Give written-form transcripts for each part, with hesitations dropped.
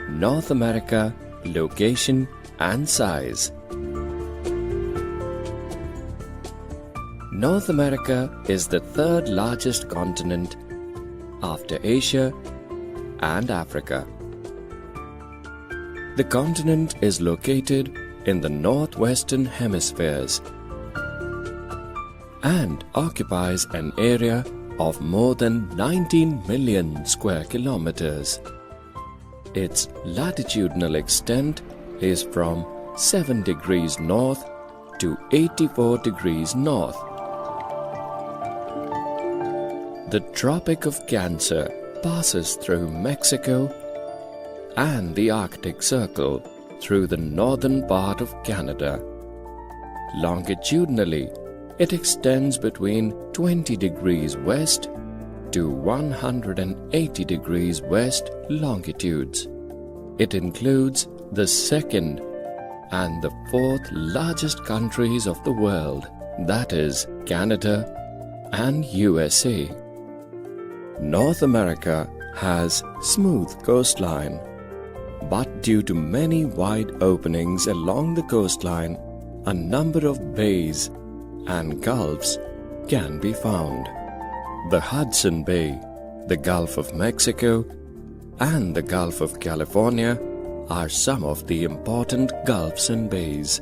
North America, location and size. North America is the third largest continent after Asia and Africa. The continent is located in the northwestern hemispheres and occupies an area of more than 19 million square kilometers. Its latitudinal extent is from 7 degrees north to 84 degrees north. The Tropic of Cancer passes through Mexico and the Arctic Circle through the northern part of Canada. Longitudinally, it extends between 20 degrees west to 180 degrees west longitudes. It includes the second and the fourth largest countries of the world, that is, Canada and USA. North America has smooth coastline, but due to many wide openings along the coastline, a number of bays and gulfs can be found. The Hudson Bay, the Gulf of Mexico, and the Gulf of California are some of the important gulfs and bays.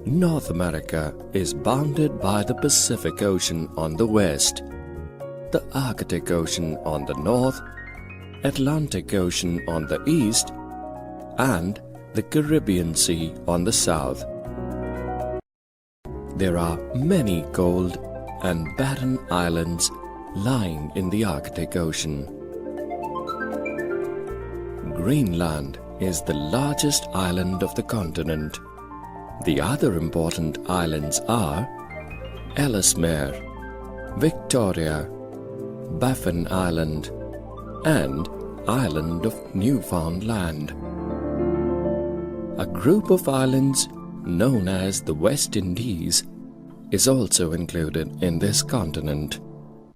North America is bounded by the Pacific Ocean on the west, the Arctic Ocean on the north, Atlantic Ocean on the east, and the Caribbean Sea on the south. There are many cold and barren islands lying in the Arctic Ocean. Greenland is the largest island of the continent. The other important islands are Ellesmere, Victoria, Baffin Island, and Island of Newfoundland. A group of islands known as the West Indies is also included in this continent.